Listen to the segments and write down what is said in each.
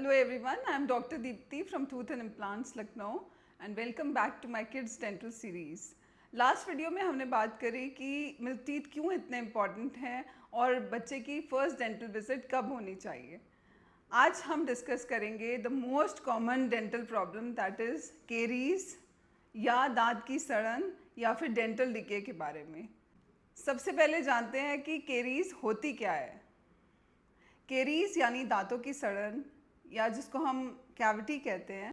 Hello everyone, I am Dr. Deepti from Tooth and Implants Lucknow and welcome back to my Kids Dental Series. Last video में हमने बात करी कि milk teeth क्यों इतने important हैं और बच्चे की फर्स्ट डेंटल विजिट कब होनी चाहिए। आज हम डिस्कस करेंगे the most common dental problem that is caries या दांत की सड़न या फिर डेंटल डिके के बारे में। सबसे पहले जानते हैं कि केरीज होती क्या है। केरीज यानी दांतों की सड़न या जिसको हम कैविटी कहते हैं।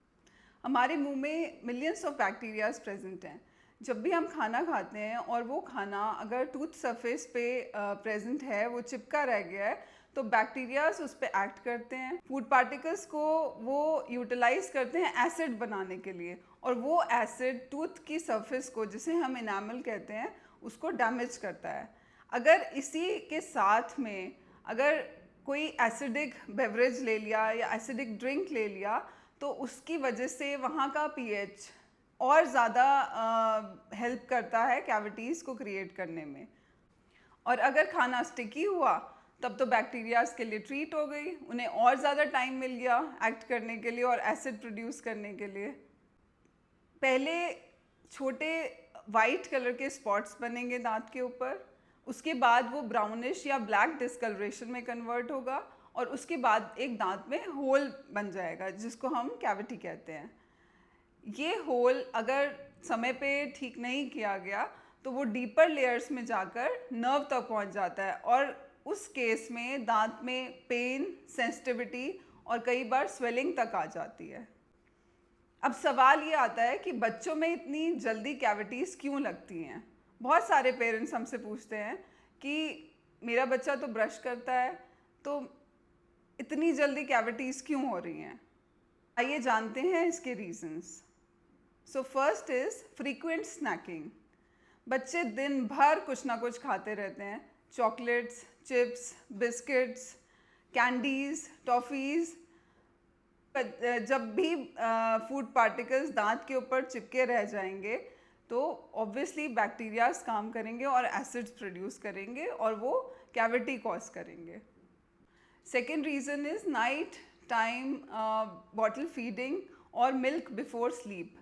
हमारे मुंह में मिलियंस ऑफ बैक्टीरियाज प्रेजेंट हैं। जब भी हम खाना खाते हैं और वो खाना अगर टूथ सरफेस पे प्रेजेंट है, वो चिपका रह गया है, तो बैक्टीरियाज उस पर एक्ट करते हैं। फूड पार्टिकल्स को वो यूटिलाइज करते हैं एसिड बनाने के लिए, और वो एसिड टूथ की सरफेस को, जिसे हम इनामल कहते हैं, उसको डैमेज करता है। अगर इसी के साथ में अगर कोई एसिडिक बेवरेज ले लिया या एसिडिक ड्रिंक ले लिया, तो उसकी वजह से वहाँ का पीएच और ज़्यादा हेल्प करता है कैविटीज़ को क्रिएट करने में। और अगर खाना स्टिकी हुआ तब तो बैक्टीरियाज के लिए ट्रीट हो गई, उन्हें और ज़्यादा टाइम मिल गया एक्ट करने के लिए और एसिड प्रोड्यूस करने के लिए। पहले छोटे वाइट कलर के स्पॉट्स बनेंगे दांत के ऊपर, उसके बाद वो ब्राउनिश या ब्लैक डिस्कलरेशन में कन्वर्ट होगा और उसके बाद एक दांत में होल बन जाएगा जिसको हम कैविटी कहते हैं। ये होल अगर समय पे ठीक नहीं किया गया तो वो डीपर लेयर्स में जाकर नर्व तक पहुंच जाता है और उस केस में दांत में पेन, सेंसिटिविटी और कई बार स्वेलिंग तक आ जाती है। अब सवाल ये आता है कि बच्चों में इतनी जल्दी कैविटीज़ क्यों लगती हैं। बहुत सारे पेरेंट्स हमसे पूछते हैं कि मेरा बच्चा तो ब्रश करता है, तो इतनी जल्दी कैविटीज़ क्यों हो रही हैं। आइए जानते हैं इसके reasons. So first is frequent snacking. बच्चे दिन भर कुछ ना कुछ खाते रहते हैं। Chocolates, chips, biscuits, candies, toffees. जब भी फूड पार्टिकल्स दांत के ऊपर चिपके रह जाएंगे तो ऑब्वियसली बैक्टीरियाज काम करेंगे और एसिड्स प्रोड्यूस करेंगे और वो कैविटी कॉज करेंगे। Second reason is night time bottle feeding और मिल्क बिफोर स्लीप।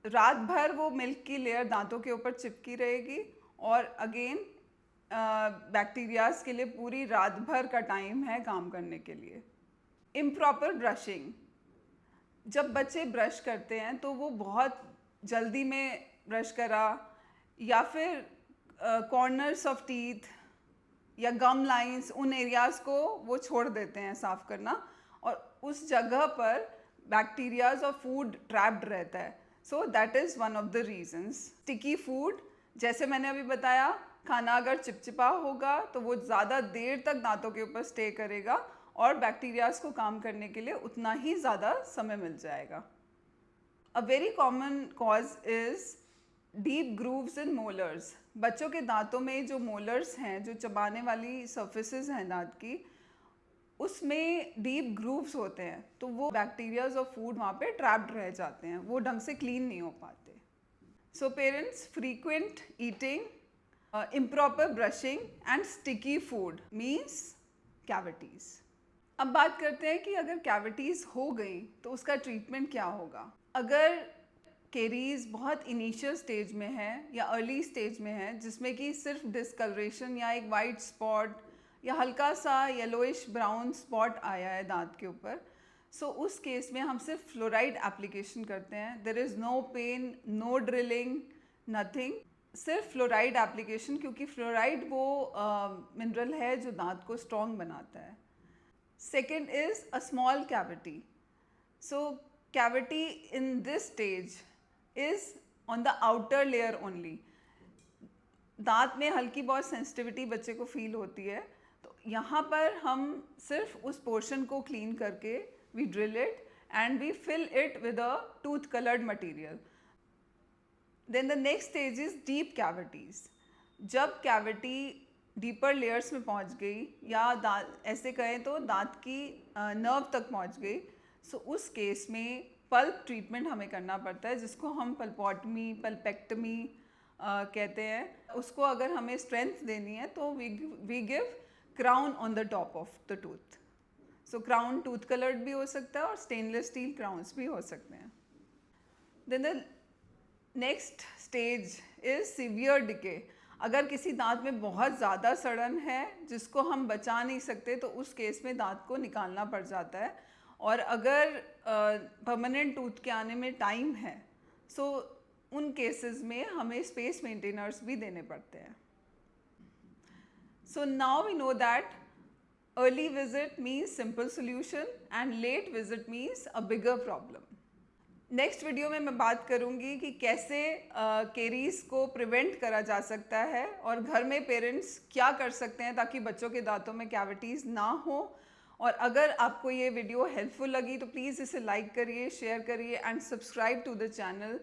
रात भर वो मिल्क की लेयर दांतों के ऊपर चिपकी रहेगी और अगेन बैक्टीरियाज के लिए पूरी रात भर का टाइम है काम करने के लिए। Improper brushing. जब बच्चे ब्रश करते हैं तो वो बहुत जल्दी में ब्रश करा या फिर कॉर्नर्स ऑफ टीथ या गम लाइंस, उन एरियाज़ को वो छोड़ देते हैं साफ़ करना और उस जगह पर बैक्टीरियाज और फूड ट्रैप्ड रहता है। So that is one of the reasons. Sticky food, जैसे मैंने अभी बताया, खाना अगर चिपचिपा होगा तो वो ज़्यादा देर तक दांतों के ऊपर स्टे करेगा और बैक्टीरियाज को काम करने के लिए उतना ही ज़्यादा समय मिल जाएगा। A very common cause is deep grooves in molars. बच्चों के दांतों में जो मोलर्स हैं, जो चबाने वाली सर्फेसेस हैं दांत की, उसमें डीप ग्रूव्स होते हैं, तो वो बैक्टीरियाज और फूड वहाँ पे ट्रैप्ड रह जाते हैं, वो ढंग से क्लीन नहीं हो पाते। So parents, frequent eating, improper brushing and sticky food means cavities. अब बात करते हैं कि अगर कैविटीज़ हो गई तो उसका ट्रीटमेंट क्या होगा। अगर केरीज बहुत इनिशियल स्टेज में है या अर्ली स्टेज में है, जिसमें कि सिर्फ डिस्कलरेशन या एक वाइट स्पॉट या हल्का सा येलोइश ब्राउन स्पॉट आया है दांत के ऊपर, सो उस केस में हम सिर्फ फ्लोराइड एप्लीकेशन करते हैं। There is no pain, no drilling, nothing, सिर्फ फ्लोराइड एप्लीकेशन, क्योंकि फ्लोराइड वो मिनरल है जो दांत को स्ट्रॉन्ग बनाता है। Second is a small cavity. So cavity in this stage is on the outer layer only. दांत में हल्की बहुत सेंसिटिविटी बच्चे को फील होती है, तो यहाँ पर हम सिर्फ उस पोर्शन को क्लीन करके we drill it and we fill it with a tooth colored material. Then the next stage is deep cavities. जब कैविटी डीपर लेयर्स में पहुंच गई या ऐसे कहें तो दांत की नर्व तक पहुंच गई, सो उस केस में पल्प ट्रीटमेंट हमें करना पड़ता है, जिसको हम पल्पोटमी, पल्पेक्टमी कहते हैं। उसको अगर हमें स्ट्रेंथ देनी है तो we give crown on the top of the tooth. So crown tooth coloured भी हो सकता है और स्टेनलेस स्टील क्राउन्स भी हो सकते हैं। Then the next stage is severe decay. अगर किसी दांत में बहुत ज़्यादा सड़न है जिसको हम बचा नहीं सकते तो उस केस में दांत को निकालना पड़ जाता है। और अगर परमानेंट टूथ के आने में टाइम है सो उन केसेस में हमें स्पेस मेंटेनर्स भी देने पड़ते हैं। So now we know that early visit means simple solution and late visit means a bigger problem. Next video में मैं बात करूंगी कि कैसे केरीज को प्रिवेंट करा जा सकता है और घर में पेरेंट्स क्या कर सकते हैं ताकि बच्चों के दांतों में कैविटीज़ ना हो। और अगर आपको ये वीडियो हेल्पफुल लगी तो प्लीज़ इसे लाइक करिए, शेयर करिए and subscribe to the channel